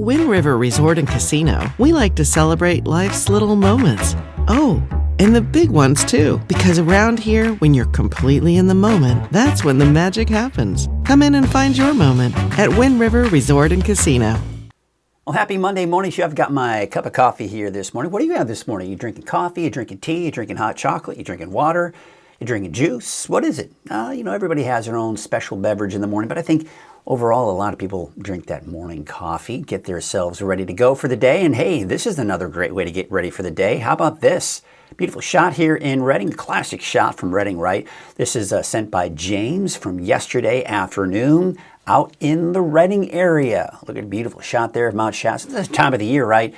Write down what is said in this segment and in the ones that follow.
At Wind River Resort and Casino, we like to celebrate life's little moments. Oh, and the big ones too, because around here, when you're completely in the moment, that's when the magic happens. Come in and find your moment at Wind River Resort and Casino. Well, happy Monday morning, Chef. I've got my cup of coffee here this morning. What do you have this morning? You drinking coffee? You drinking tea? You drinking hot chocolate? You drinking water? You drinking juice? What is it? Everybody has their own special beverage in the morning, but I think overall a lot of people drink that morning coffee, get themselves ready to go for the day. And hey, this is another great way to get ready for the day. How about this? Beautiful shot here in Redding, classic shot from Redding, right? This is sent by James from yesterday afternoon out in the Redding area. Look at a beautiful shot there of Mount Shasta. This time of the year, right?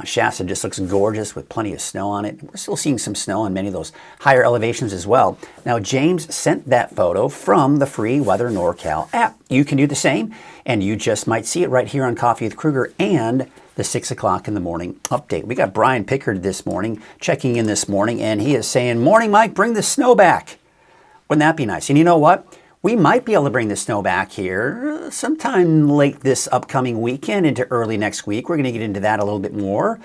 Shasta just looks gorgeous with plenty of snow on it. We're still seeing some snow on many of those higher elevations as well. Now, James sent that photo from the free Weather NorCal app. You can do the same, and you just might see it right here on Coffee with Krueger and the 6 o'clock in the morning update. We got Brian Pickard this morning, checking in this morning, and he is saying, "Morning, Mike, bring the snow back." Wouldn't that be nice? And you know what? We might be able to bring the snow back here sometime late this upcoming weekend into early next week. We're going to get into that a little bit more.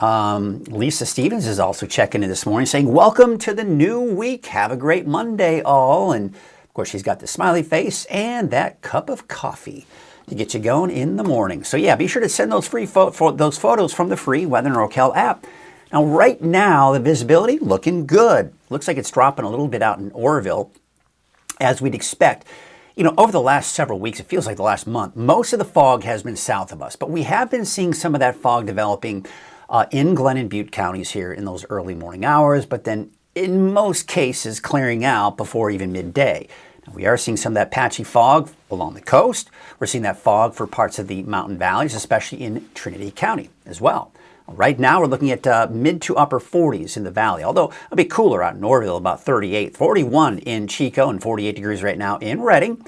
Lisa Stevens is also checking in this morning saying, "Welcome to the new week. Have a great Monday, all." And of course, she's got the smiley face and that cup of coffee to get you going in the morning. So yeah, be sure to send those free those photos from the free Weather NorCal app. Now, right now, the visibility looking good. Looks like it's dropping a little bit out in Oroville, as we'd expect. Over the last several weeks, it feels like the last month, most of the fog has been south of us, but we have been seeing some of that fog developing in Glenn and Butte counties here in those early morning hours, but then in most cases clearing out before even midday. Now, we are seeing some of that patchy fog along the coast. We're seeing that fog for parts of the mountain valleys, especially in Trinity County as well. Right now, we're looking at mid to upper 40s in the valley, although a bit cooler out in Orville, about 38, 41 in Chico, and 48 degrees right now in Redding.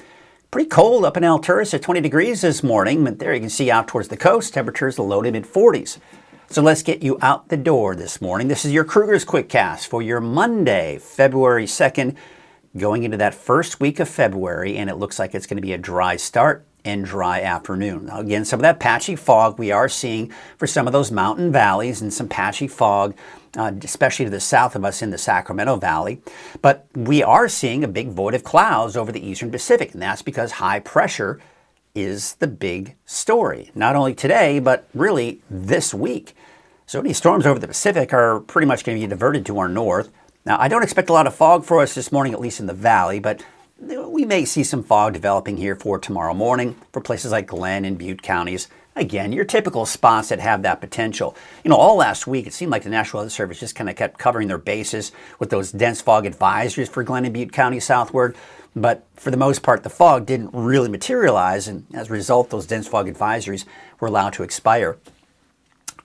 Pretty cold up in Alturas at 20 degrees this morning, but there you can see out towards the coast, temperatures low to mid 40s. So let's get you out the door this morning. This is your Krueger's Quickcast for your Monday, February 2nd, going into that first week of February, and it looks like it's going to be a dry start and dry afternoon. Now, again, some of that patchy fog we are seeing for some of those mountain valleys and some patchy fog, especially to the south of us in the Sacramento Valley. But we are seeing a big void of clouds over the eastern Pacific, and that's because high pressure is the big story. Not only today, but really this week. So any storms over the Pacific are pretty much going to be diverted to our north. Now, I don't expect a lot of fog for us this morning, at least in the valley, but we may see some fog developing here for tomorrow morning for places like Glenn and Butte counties. Again, your typical spots that have that potential. All last week, it seemed like the National Weather Service just kind of kept covering their bases with those dense fog advisories for Glenn and Butte County southward. But for the most part, the fog didn't really materialize, and as a result, those dense fog advisories were allowed to expire.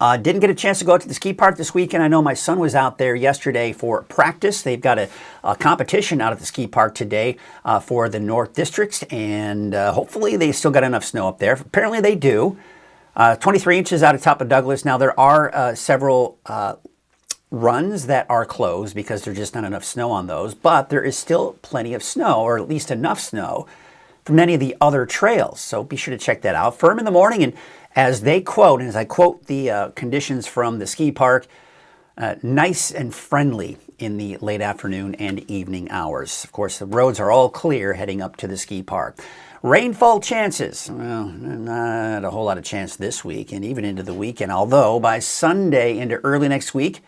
Didn't get a chance to go out to the ski park this weekend. I know my son was out there yesterday for practice. They've got a competition out at the ski park today for the North Districts, and hopefully they still got enough snow up there. Apparently they do. 23 inches out of top of Douglas. Now there are several runs that are closed because there's just not enough snow on those, but there is still plenty of snow, or at least enough snow, for many of the other trails. So be sure to check that out. Firm in the morning, and as they quote, and as I quote the conditions from the ski park, nice and friendly in the late afternoon and evening hours. Of course, the roads are all clear heading up to the ski park. Rainfall chances, well, not a whole lot of chance this week and even into the weekend, although by Sunday into early next week,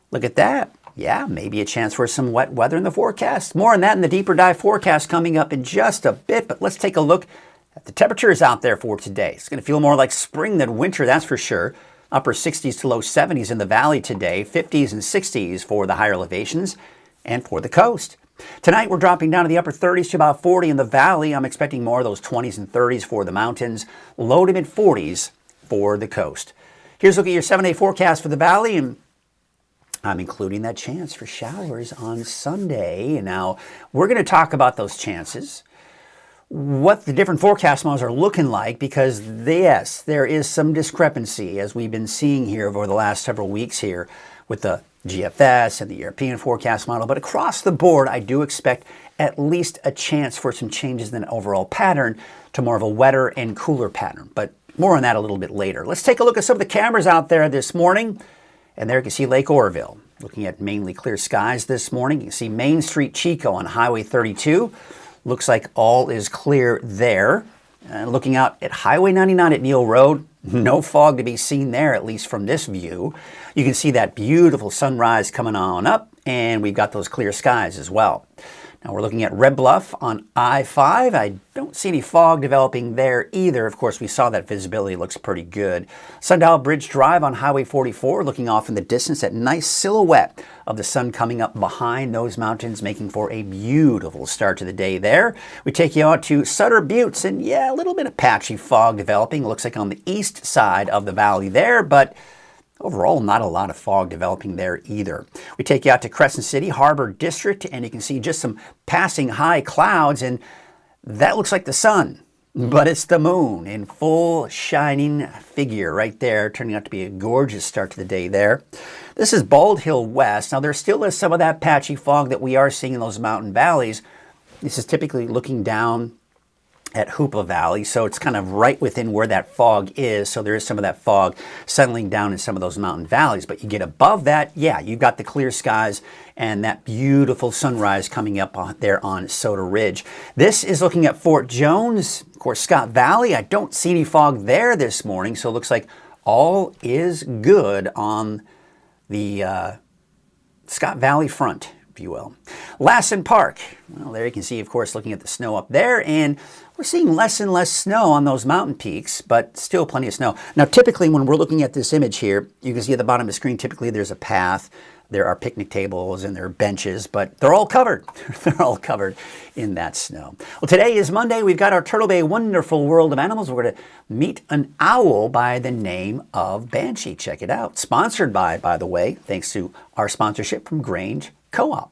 look at that. Yeah, maybe a chance for some wet weather in the forecast. More on that in the deeper dive forecast coming up in just a bit, but let's take a look at the temperatures out there for today. It's going to feel more like spring than winter, that's for sure. Upper 60s to low 70s in the valley today, 50s and 60s for the higher elevations and for the coast. Tonight, we're dropping down to the upper 30s to about 40 in the valley. I'm expecting more of those 20s and 30s for the mountains, low to mid 40s for the coast. Here's a look at your 7-day forecast for the valley, and I'm including that chance for showers on Sunday. Now, we're going to talk about those chances, what the different forecast models are looking like, because yes, there is some discrepancy as we've been seeing here over the last several weeks here with the GFS and the European forecast model. But across the board, I do expect at least a chance for some changes in the overall pattern to more of a wetter and cooler pattern. But More on that a little bit later. Let's take a look at some of the cameras out there this morning. And there you can see Lake Oroville. Looking at mainly clear skies this morning. You can see Main Street Chico on Highway 32. Looks like all is clear there. Looking out at Highway 99 at Neal Road, no fog to be seen there, at least from this view. You can see that beautiful sunrise coming on up, and we've got those clear skies as well. Now we're looking at Red Bluff on I-5. I don't see any fog developing there either. Of course, we saw that visibility looks pretty good. Sundial Bridge Drive on Highway 44, looking off in the distance, that nice silhouette of the sun coming up behind those mountains, making for a beautiful start to the day there. We take you out to Sutter Buttes, and yeah, a little bit of patchy fog developing. It looks like on the east side of the valley there, but overall, not a lot of fog developing there either. We take you out to Crescent City, Harbor District, and you can see just some passing high clouds, and that looks like the sun, but it's the moon in full shining figure right there, turning out to be a gorgeous start to the day there. This is Bald Hill West. Now, there still is some of that patchy fog that we are seeing in those mountain valleys. This is typically looking down at Hoopa Valley, so it's kind of right within where that fog is, so there is some of that fog settling down in some of those mountain valleys. But you get above that, yeah, you've got the clear skies and that beautiful sunrise coming up there on Soda Ridge. This is looking at Fort Jones, of course, Scott Valley. I don't see any fog there this morning, so it looks like all is good on the Scott Valley front, if you will. Lassen Park, well, there you can see, of course, looking at the snow up there, and we're seeing less and less snow on those mountain peaks, but still plenty of snow. Now, typically, when we're looking at this image here, you can see at the bottom of the screen, typically there's a path, there are picnic tables, and there are benches, but they're all covered. They're all covered in that snow. Well, today is Monday. We've got our Turtle Bay Wonderful World of Animals. We're going to meet an owl by the name of Banshee. Check it out. Sponsored by the way, thanks to our sponsorship from Grange Co-op.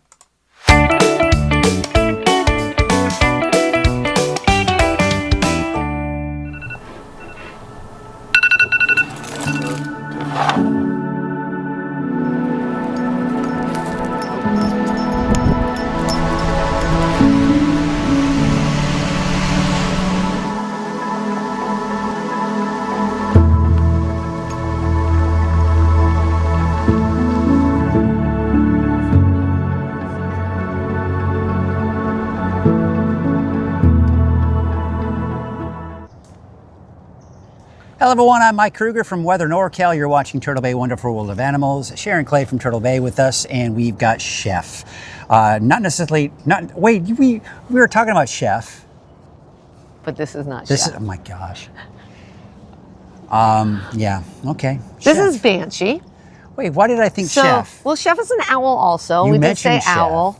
Hello everyone, I'm Mike Krueger from Weather NorCal. You're watching Turtle Bay Wonderful World of Animals. Sharon Clay from Turtle Bay with us, and we've got Chef. We were talking about Chef. But this is not This Chef. is, oh my gosh. Yeah, okay. This Chef. is Banshee. Wait, why did I think Chef? Well, Chef is an owl also. You We did mentioned say Chef. owl.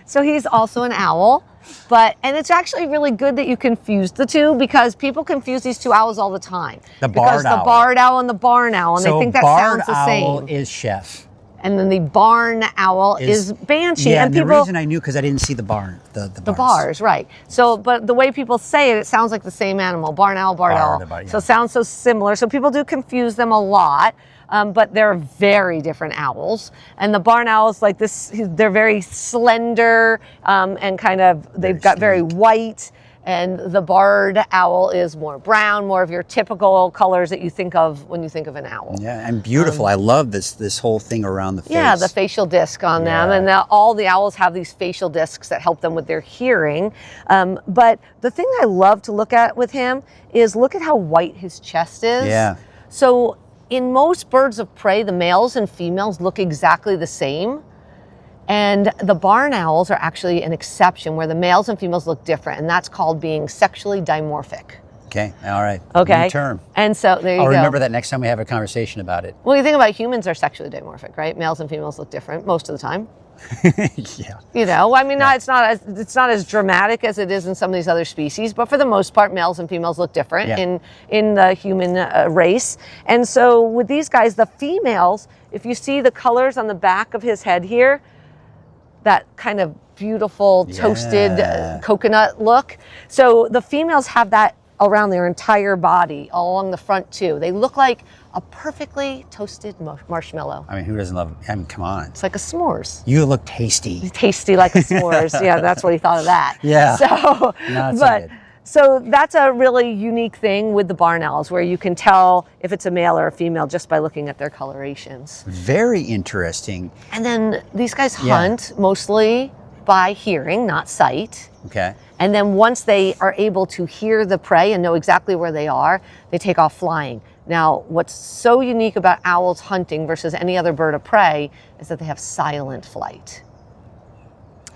So he's also an owl. And it's actually really good that you confused the two, because people confuse these two owls all the time. The barred owl. The barred owl and the barn owl, and So they think that barred sounds the owl same. is Chef. And then the barn owl is Banshee. Yeah, and the people, reason I knew because I didn't see the barn, the the bars, right. So, but the way people say it, it sounds like the same animal, barn owl, barred owl. Yeah. So it sounds so similar. So people do confuse them a lot, but they're very different owls. And the barn owls, like this, they're very slender and kind of, they've got very white. And the barred owl is more brown, more of your typical colors that you think of when you think of an owl. Yeah, and beautiful. I love this whole thing around the face. Yeah, the facial disc on them. And all the owls have these facial discs that help them with their hearing. But the thing I love to look at with him is look at how white his chest is. Yeah. So in most birds of prey, the males and females look exactly the same. And the barn owls are actually an exception, where the males and females look different, and that's called being sexually dimorphic. Okay, all right. Okay. New term. And so there you I'll go. remember that next time we have a conversation about it. Well, you think about humans are sexually dimorphic, right? Males and females look different most of the time. Yeah. You know, I mean, it's not as dramatic as it is in some of these other species, but for the most part, males and females look different in the human race. And so with these guys, the females, if you see the colors on the back of his head here, that kind of beautiful toasted coconut look. So the females have that around their entire body, all along the front too. They look like a perfectly toasted marshmallow. I mean, who doesn't love, I mean, come on. It's like a s'mores. You look tasty. Tasty like a s'mores. Yeah, that's what he thought of that. Yeah. So, No, it's but good. So that's a really unique thing with the barn owls, where you can tell if it's a male or a female just by looking at their colorations. Very interesting. And then these guys hunt mostly by hearing, not sight. Okay. And then once they are able to hear the prey and know exactly where they are, they take off flying. Now, what's so unique about owls hunting versus any other bird of prey is that they have silent flight.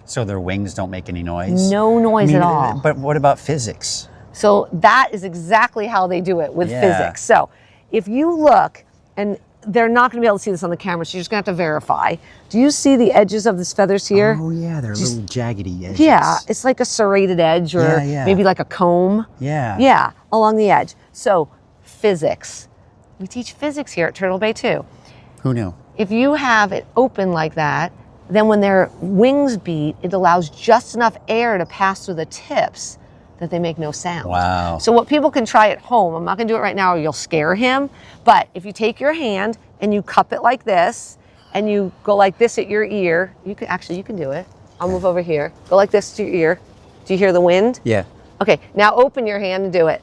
So their wings don't make any noise? No noise at all. But what about physics? So that is exactly how they do it with physics. So if you look, and they're not going to be able to see this on the camera, so you're just going to have to verify. Do you see the edges of these feathers here? Oh yeah, they're little jaggedy edges. Yeah, it's like a serrated edge, or maybe like a comb. Yeah. Yeah, along the edge. So physics. We teach physics here at Turtle Bay too. Who knew? If you have it open like that, then when their wings beat, it allows just enough air to pass through the tips that they make no sound. Wow. So what people can try at home, I'm not gonna do it right now or you'll scare him, but if you take your hand and you cup it like this, and you go like this at your ear, you can do it. I'll move over here. Go like this to your ear. Do you hear the wind? Yeah. Okay, now open your hand and do it.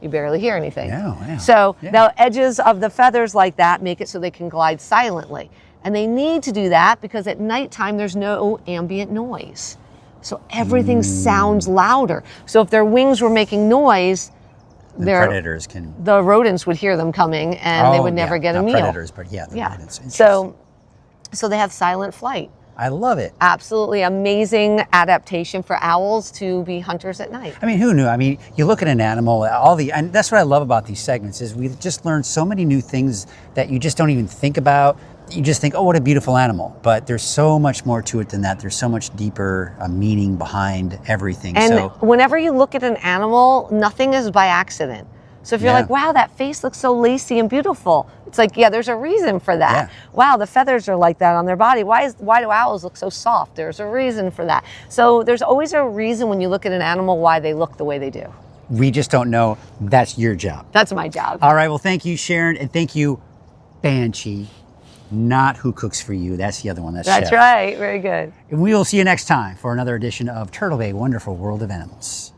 You barely hear anything. Yeah. So the edges of the feathers like that make it so they can glide silently. And they need to do that because at nighttime there's no ambient noise. So everything sounds louder. So if their wings were making noise, the predators can... The rodents would hear them coming and they would never get a meal. Predators, but the rodents. So they have silent flight. I love it. Absolutely amazing adaptation for owls to be hunters at night. I mean, who knew? I mean, you look at an animal, and that's what I love about these segments is we just learn so many new things that you just don't even think about. You just think, oh, what a beautiful animal. But there's so much more to it than that. There's so much deeper meaning behind everything. And whenever you look at an animal, nothing is by accident. So if you're like, wow, that face looks so lacy and beautiful, it's like, yeah, there's a reason for that. Yeah. Wow, the feathers are like that on their body. Why do owls look so soft? There's a reason for that. So there's always a reason when you look at an animal why they look the way they do. We just don't know. That's your job. That's my job. All right, well, thank you, Sharon, and thank you, Banshee. Not Who Cooks For You. That's the other one. That's Chef. Right. Very good. And we will see you next time for another edition of Turtle Bay Wonderful World of Animals.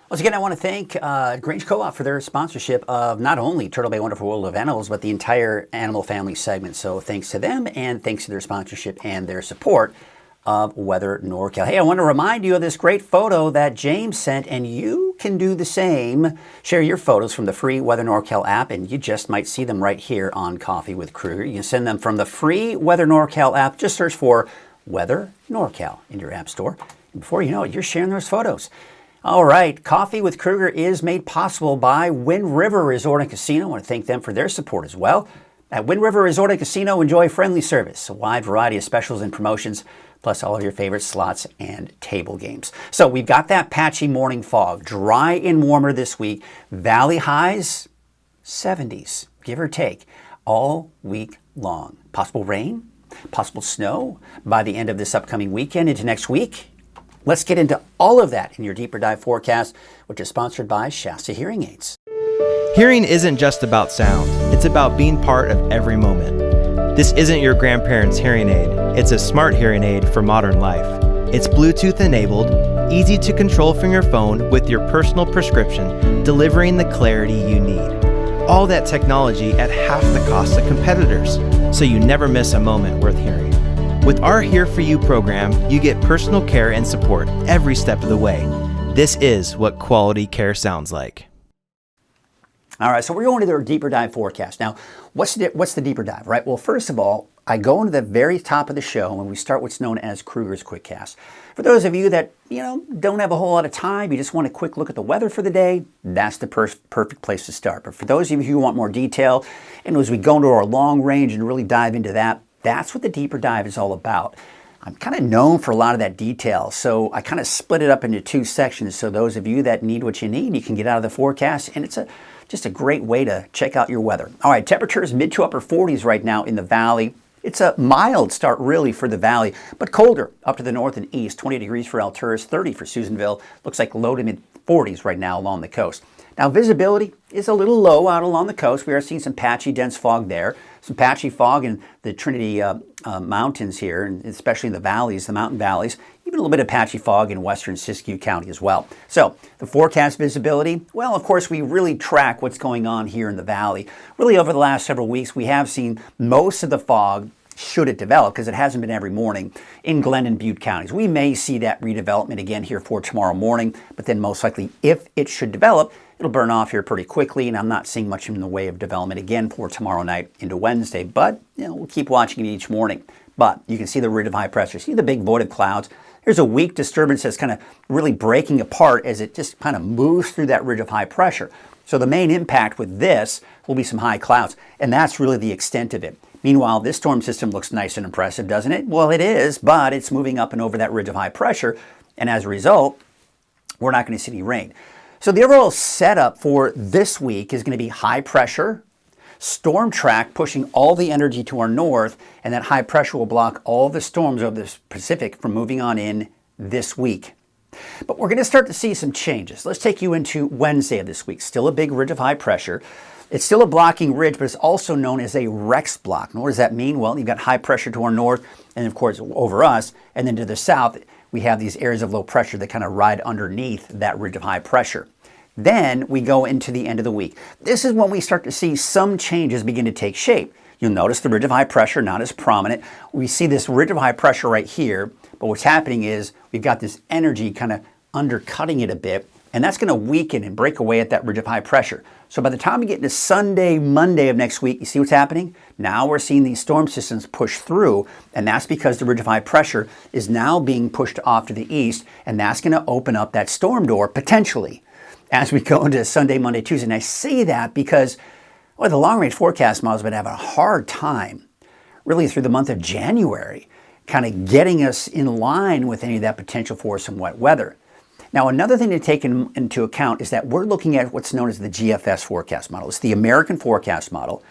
Once again, I want to thank Grange Co-op for their sponsorship of not only Turtle Bay Wonderful World of Animals, but the entire Animal Family segment. So thanks to them, and thanks to their sponsorship and their support of Weather NorCal. Hey, I want to remind you of this great photo that James sent, and you can do the same. Share your photos from the free Weather NorCal app, and you just might see them right here on Coffee with Krueger. You can send them from the free Weather NorCal app. Just search for Weather NorCal in your app store. And before you know it, you're sharing those photos. All right, Coffee with Krueger is made possible by Wind River Resort and Casino. I want to thank them for their support as well. At Wind River Resort and Casino, enjoy friendly service, a wide variety of specials and promotions, plus all of your favorite slots and table games. So we've got that patchy morning fog, dry and warmer this week. Valley highs, 70s, give or take, all week long. Possible rain, possible snow by the end of this upcoming weekend into next week. Let's get into all of that in your Deeper Dive forecast, which is sponsored by Shasta Hearing Aids. Hearing isn't just about sound, it's about being part of every moment. This isn't your grandparents' hearing aid, it's a smart hearing aid for modern life. It's Bluetooth enabled, easy to control from your phone with your personal prescription, delivering the clarity you need. All that technology at half the cost of competitors, so you never miss a moment worth hearing. With our Here For You program, you get personal care and support every step of the way. This is what quality care sounds like. All right, so we're going to the Deeper Dive forecast. Now, what's the Deeper Dive, right? Well, first of all, I go into the very top of the show and we start what's known as Krueger's Quickcast. For those of you that, don't have a whole lot of time, you just want a quick look at the weather for the day, that's the perfect place to start. But for those of you who want more detail, and as we go into our long range and really dive into that, that's what the Deeper Dive is all about. I'm kind of known for a lot of that detail, so I kind of split it up into two sections. So those of you that need what you need, you can get out of the forecast, and it's just a great way to check out your weather. All right, temperatures mid to upper 40s right now in the valley. It's a mild start really for the valley, but colder up to the north and east. 20 degrees for Alturas, 30 for Susanville. Looks like low to mid 40s right now along the coast. Now visibility is a little low out along the coast. We are seeing some patchy dense fog there. Some patchy fog in the Trinity Mountains here, and especially in the valleys, the mountain valleys. even a little bit of patchy fog in western Siskiyou County as well. So the forecast visibility, well, of course, we really track what's going on here in the valley. Really over the last several weeks, we have seen most of the fog, should it develop, because it hasn't been every morning, in Glenn and Butte counties. We may see that redevelopment again here for tomorrow morning, but then most likely if it should develop, it'll burn off here pretty quickly, and I'm not seeing much in the way of development again for tomorrow night into Wednesday, but we'll keep watching it each morning. But you can see the ridge of high pressure, see the big void of clouds. There's a weak disturbance that's kind of really breaking apart as it just kind of moves through that ridge of high pressure. So the main impact with this will be some high clouds, and that's really the extent of it. Meanwhile, this storm system looks nice and impressive, doesn't it? Well, it is, but it's moving up and over that ridge of high pressure, and as a result, we're not going to see any rain. So the overall setup for this week is going to be high pressure, storm track pushing all the energy to our north, and that high pressure will block all the storms over the Pacific from moving on in this week. But we're going to start to see some changes. Let's take you into Wednesday of this week. Still a big ridge of high pressure. It's still a blocking ridge, but it's also known as a Rex block. And what does that mean? Well, you've got high pressure to our north, and of course over us, and then to the south, we have these areas of low pressure that kind of ride underneath that ridge of high pressure. Then we go into the end of the week. This is when we start to see some changes begin to take shape. You'll notice the ridge of high pressure not as prominent. We see this ridge of high pressure right here, but what's happening is we've got this energy kind of undercutting it a bit, and that's going to weaken and break away at that ridge of high pressure. So by the time we get into Sunday, Monday of next week, you see what's happening? Now we're seeing these storm systems push through, and that's because the ridge of high pressure is now being pushed off to the east, and that's going to open up that storm door potentially as we go into Sunday, Monday, Tuesday. And I say that because the long-range forecast models have been having a hard time really through the month of January, kind of getting us in line with any of that potential for some wet weather. Now, another thing to take into account is that we're looking at what's known as the GFS forecast model. It's the American forecast model.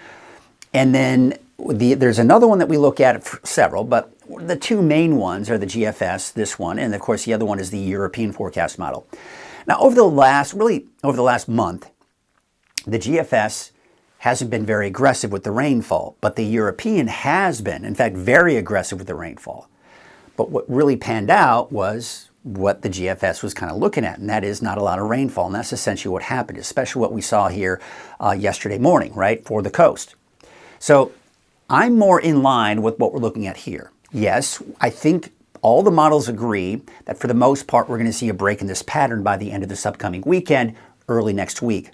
And then there's another one that we look at, several, but the two main ones are the GFS, this one, and of course the other one is the European forecast model. Now, over the last month, the GFS hasn't been very aggressive with the rainfall, but the European has been, in fact, very aggressive with the rainfall. But what really panned out was what the GFS was kind of looking at, and that is not a lot of rainfall, and that's essentially what happened, especially what we saw here yesterday morning, right, for the coast. So I'm more in line with what we're looking at here. Yes, I think all the models agree that for the most part, we're going to see a break in this pattern by the end of this upcoming weekend, early next week.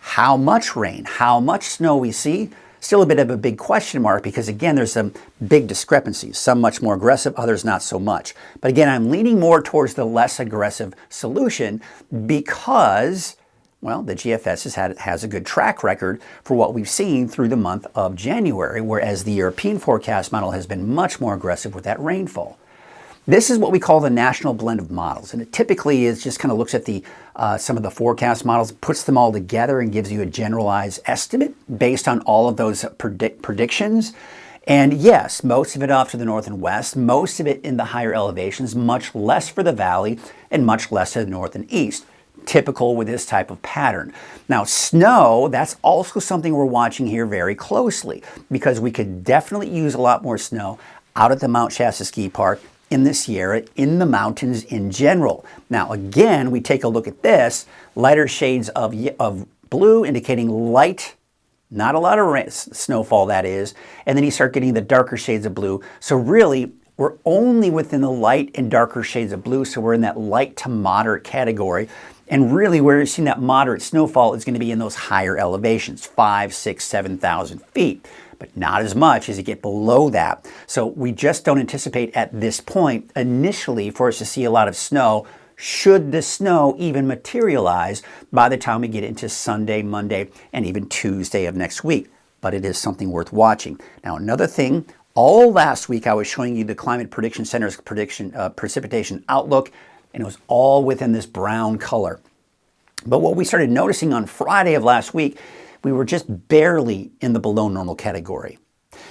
How much rain, how much snow we see, still a bit of a big question mark because, again, there's some big discrepancies. Some much more aggressive, others not so much. But again, I'm leaning more towards the less aggressive solution because, well, the GFS has a good track record for what we've seen through the month of January, whereas the European forecast model has been much more aggressive with that rainfall. This is what we call the national blend of models, and it typically is just kind of looks at the some of the forecast models, puts them all together, and gives you a generalized estimate based on all of those predictions. And yes, most of it off to the north and west, most of it in the higher elevations, much less for the valley, and much less to the north and east. Typical with this type of pattern. Now, snow, that's also something we're watching here very closely because we could definitely use a lot more snow out at the Mount Shasta Ski Park, in the Sierra, in the mountains in general. Now, again, we take a look at this, lighter shades of blue indicating light, not a lot of snowfall that is, and then you start getting the darker shades of blue. So really, we're only within the light and darker shades of blue, so we're in that light to moderate category. And really, where you're seeing that moderate snowfall is going to be in those higher elevations, 5,000, 6,000, 7,000 feet. But not as much as you get below that. So we just don't anticipate at this point initially for us to see a lot of snow, should the snow even materialize by the time we get into Sunday, Monday, and even Tuesday of next week. But it is something worth watching. Now, another thing, all last week I was showing you the Climate Prediction Center's precipitation outlook, and it was all within this brown color. But what we started noticing on Friday of last week, we were just barely in the below normal category.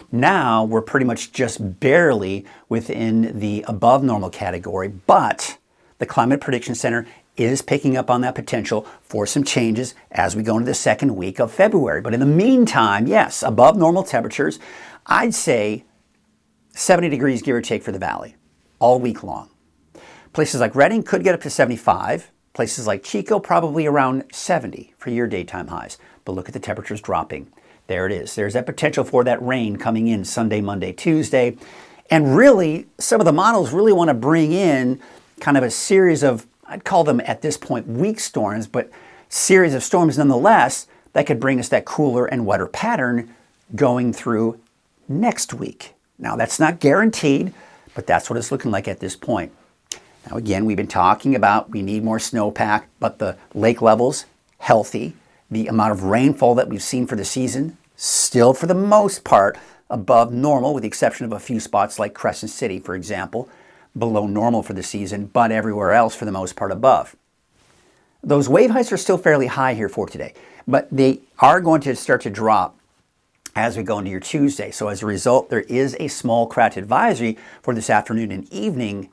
Now we're pretty much just barely within the above normal category, but the Climate Prediction Center is picking up on that potential for some changes as we go into the second week of February. But in the meantime, yes, above normal temperatures, I'd say 70 degrees give or take for the valley all week long. Places like Redding could get up to 75. Places like Chico probably around 70 for your daytime highs. But look at the temperatures dropping. There it is. There's that potential for that rain coming in Sunday, Monday, Tuesday. And really, some of the models really want to bring in kind of a series of, I'd call them at this point weak storms, but series of storms nonetheless that could bring us that cooler and wetter pattern going through next week. Now, that's not guaranteed, but that's what it's looking like at this point. Now, again, we've been talking about we need more snowpack, but the lake levels, healthy. The amount of rainfall that we've seen for the season, still for the most part above normal, with the exception of a few spots like Crescent City, for example, below normal for the season, but everywhere else for the most part above. Those wave heights are still fairly high here for today, but they are going to start to drop as we go into your Tuesday. So as a result, there is a small craft advisory for this afternoon and evening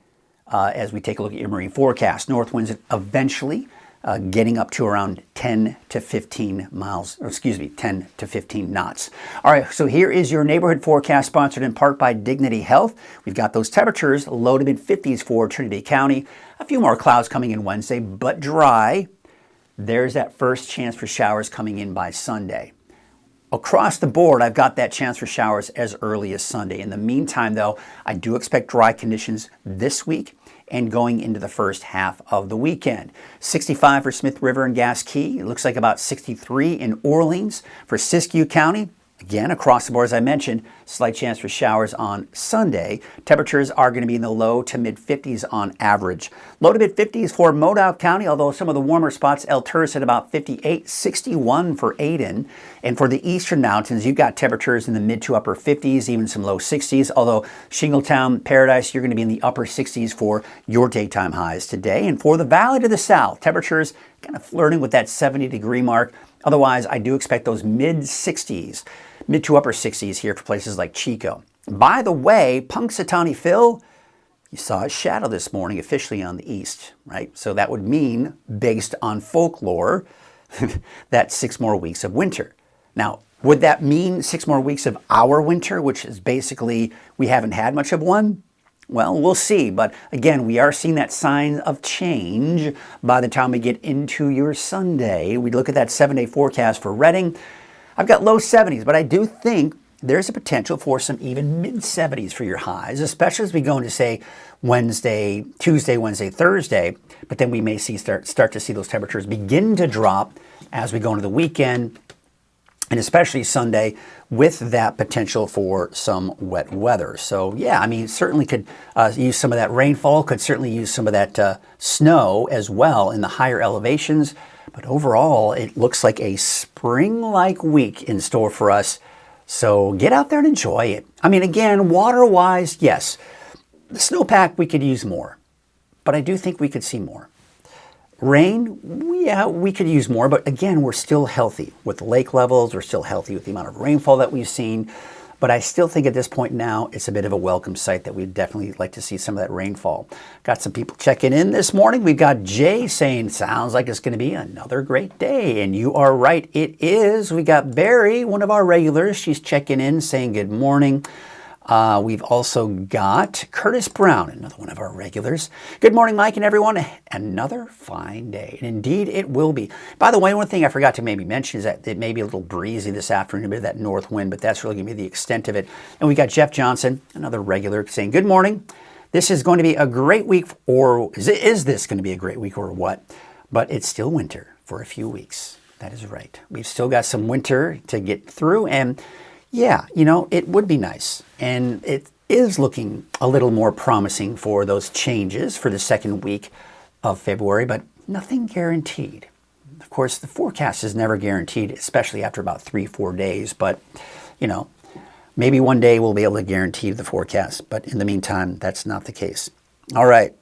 as we take a look at your marine forecast. North winds eventually getting up to around 10 to 15 miles, or excuse me, 10 to 15 knots. All right, so here is your neighborhood forecast, sponsored in part by Dignity Health. We've got those temperatures low to mid 50s for Trinity County. A few more clouds coming in Wednesday, but dry. There's that first chance for showers coming in by Sunday. Across the board, I've got that chance for showers as early as Sunday. In the meantime, though, I do expect dry conditions this week and going into the first half of the weekend. 65 for Smith River and Gas Key. It looks like about 63 in Orleans. For Siskiyou County, again, across the board, as I mentioned, slight chance for showers on Sunday. Temperatures are going to be in the low to mid 50s on average. Low to mid 50s for Modoc County, although some of the warmer spots, El Turris at about 58, 61 for Aden. And for the eastern mountains, you've got temperatures in the mid to upper 50s, even some low 60s, although Shingletown, Paradise, you're going to be in the upper 60s for your daytime highs today. And for the valley to the south, temperatures kind of flirting with that 70-degree mark. Otherwise, I do expect those mid 60s, mid to upper 60s here for places like Chico. By the way, Punxsutawney Phil, you saw a shadow this morning officially on the east, right? So that would mean, based on folklore, that 6 more weeks of winter. Now, would that mean 6 more weeks of our winter, which is basically we haven't had much of one? Well, we'll see. But again, we are seeing that sign of change by the time we get into your Sunday. We look at that 7-day forecast for Redding. I've got low 70s, but I do think there's a potential for some even mid 70s for your highs, especially as we go into, say, Wednesday, Tuesday, Wednesday, Thursday. But then we may see start to see those temperatures begin to drop as we go into the weekend, and especially Sunday, with that potential for some wet weather. So yeah, I mean, certainly could use some of that rainfall, could certainly use some of that snow as well in the higher elevations. But overall, it looks like a spring-like week in store for us. So get out there and enjoy it. I mean, again, water-wise, yes, the snowpack we could use more, but I do think we could see more. Rain, yeah, we could use more, but again, we're still healthy with the lake levels. We're still healthy with the amount of rainfall that we've seen. But I still think at this point now, it's a bit of a welcome sight that we'd definitely like to see some of that rainfall. Got some people checking in this morning. We've got Jay saying, sounds like it's going to be another great day. And you are right, it is. We got Barry, one of our regulars. She's checking in saying good morning. We've also got Curtis Brown, another one of our regulars. Good morning, Mike and everyone. Another fine day. And indeed, it will be. By the way, one thing I forgot to maybe mention is that it may be a little breezy this afternoon, a bit of that north wind, but that's really going to be the extent of it. And we got Jeff Johnson, another regular, saying, good morning. This is going to be a great week, or is this going to be a great week or what? But it's still winter for a few weeks. That is right. We've still got some winter to get through, and yeah, you know, it would be nice. And it is looking a little more promising for those changes for the second week of February, but nothing guaranteed. Of course, the forecast is never guaranteed, especially after about 3-4 days. But, you know, maybe one day we'll be able to guarantee the forecast. But in the meantime, that's not the case. All right.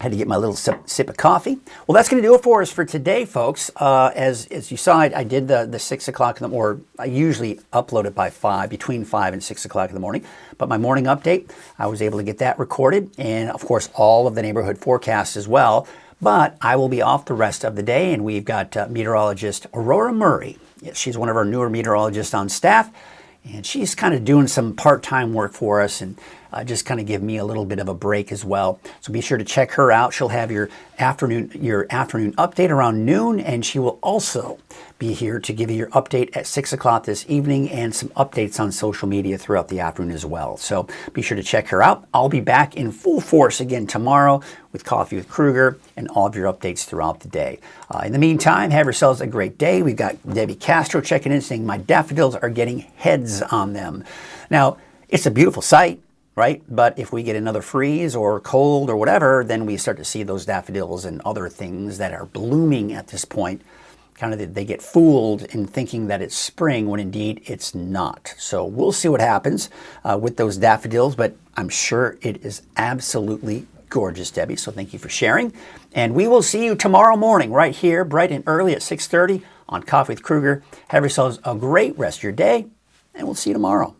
Had to get my little sip of coffee. Well, that's going to do it for us for today, folks. As you saw, I did the 6 o'clock or I usually upload it by 5, between 5 and 6 o'clock in the morning. But my morning update, I was able to get that recorded, and of course, all of the neighborhood forecasts as well. But I will be off the rest of the day, and we've got meteorologist Aurora Murray. Yes, she's one of our newer meteorologists on staff, and she's kind of doing some part-time work for us, and just kind of give me a little bit of a break as well. So be sure to check her out. She'll have your afternoon update around noon, and she will also be here to give you your update at 6 o'clock this evening and some updates on social media throughout the afternoon as well. So be sure to check her out. I'll be back in full force again tomorrow with Coffee with Krueger and all of your updates throughout the day. In the meantime, have yourselves a great day. We've got Debbie Castro checking in saying my daffodils are getting heads on them. Now, it's a beautiful sight, right? But if we get another freeze or cold or whatever, then we start to see those daffodils and other things that are blooming at this point. Kind of they get fooled in thinking that it's spring when indeed it's not. So we'll see what happens with those daffodils, but I'm sure it is absolutely gorgeous, Debbie. So thank you for sharing. And we will see you tomorrow morning right here, bright and early at 6:30 on Coffee with Krueger. Have yourselves a great rest of your day, and we'll see you tomorrow.